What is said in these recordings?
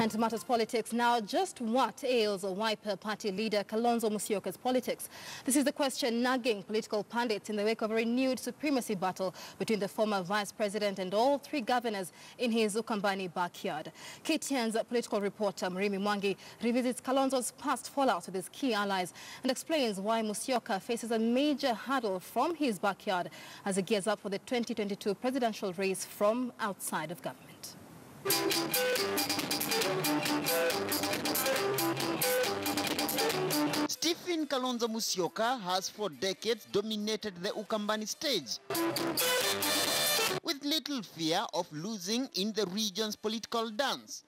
And to matters politics now, just what ails Wiper Party leader Kalonzo Musyoka's politics? This is the question nagging political pundits in the wake of a renewed supremacy battle between the former vice president and all three governors in his Ukambani backyard. KTN's political reporter Mrimi Mwangi revisits Kalonzo's past fallout with his key allies and explains why Musyoka faces a major hurdle from his backyard as he gears up for the 2022 presidential race from outside of government. Stephen Kalonzo Musyoka has for decades dominated the Ukambani stage, with little fear of losing in the region's political dance.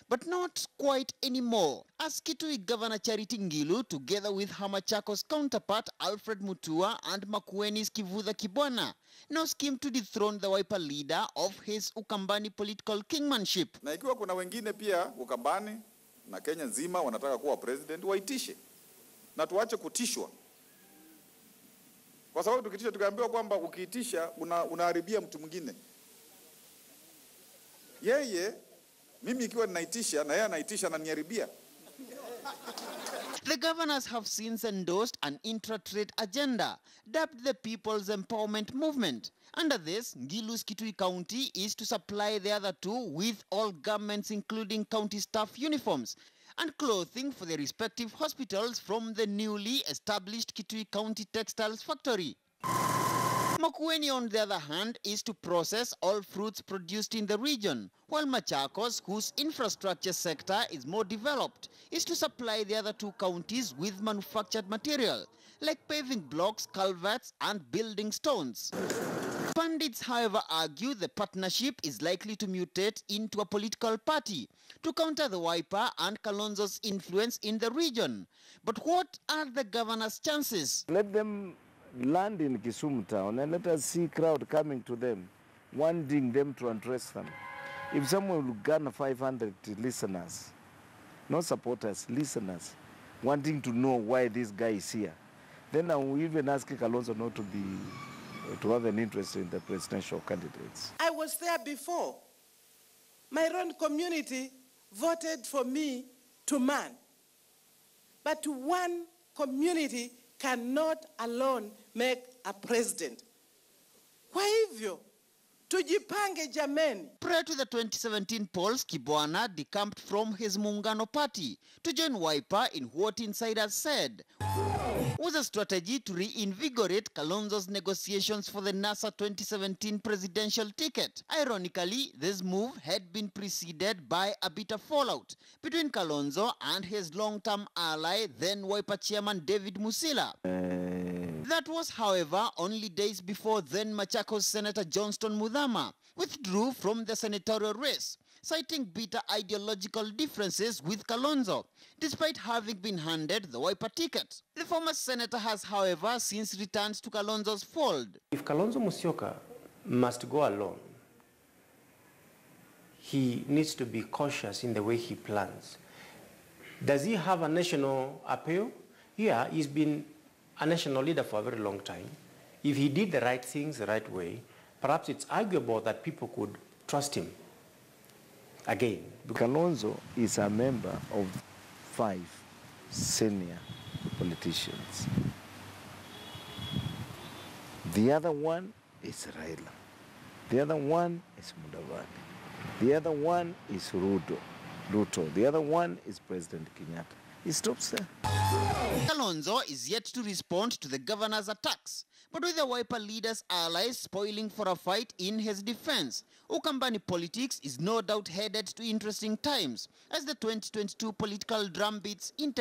But not quite anymore, as Kitui Governor Charity Ngilu, together with her Machakos counterpart Alfred Mutua and Makueni's Kivutha Kibwana, now scheme to dethrone the Wiper leader of his Ukambani political kingmanship. Na ikiwa kuna wengine pia Ukambani na Kenya nzima wanataka kuwa president, waitishe. Na tuache kutishwa. Kwa sababu tukitisha tukaambiwa kwamba ukiitisha unaharibia mtu mwingine. Yeye mimi ikiwa ninaitisha na yeye anaitisha na niharibia. The governors have since endorsed an intra-trade agenda, dubbed the People's Empowerment Movement. Under this, Ngilu's Kitui County is to supply the other two with all garments including county staff uniforms and clothing for their respective hospitals from the newly established Kitui County Textiles Factory. Makueni, on the other hand, is to process all fruits produced in the region, while Machakos, whose infrastructure sector is more developed, is to supply the other two counties with manufactured material, like paving blocks, culverts, and building stones. Pundits, however, argue the partnership is likely to mutate into a political party to counter the Wiper and Kalonzo's influence in the region. But what are the governor's chances? Let them land in Kisumu town and let us see crowd coming to them, wanting them to address them. If someone will garner 500 listeners, not supporters, listeners, wanting to know why this guy is here, then I will even ask Kalonzo not to have an interest in the presidential candidates. I was there before. My own community voted for me to man. But one community cannot alone make a president. Kwa hivyo, tujipange jameni. Prior to the 2017 polls, Kibwana decamped from his Muungano party to join Wiper in what insiders said was a strategy to reinvigorate Kalonzo's negotiations for the NASA 2017 presidential ticket. Ironically, this move had been preceded by a bitter fallout between Kalonzo and his long-term ally, then Wiper chairman David Musila. That was, however, only days before then Machakos Senator Johnston Muthama withdrew from the senatorial race, citing bitter ideological differences with Kalonzo, despite having been handed the Wiper ticket. The former senator has, however, since returned to Kalonzo's fold. If Kalonzo Musyoka must go alone, he needs to be cautious in the way he plans. Does he have a national appeal? Yeah, he's been a national leader for a very long time. If he did the right things the right way, perhaps it's arguable that people could trust him again. Kalonzo is a member of 5 senior politicians. The other one is Raila. The other one is Mudavadi. The other one is Ruto. The other one is President Kenyatta. He stops there. Kalonzo is yet to respond to the governor's attacks, but with the Wiper leader's allies spoiling for a fight in his defense, Ukambani politics is no doubt headed to interesting times as the 2022 political drumbeats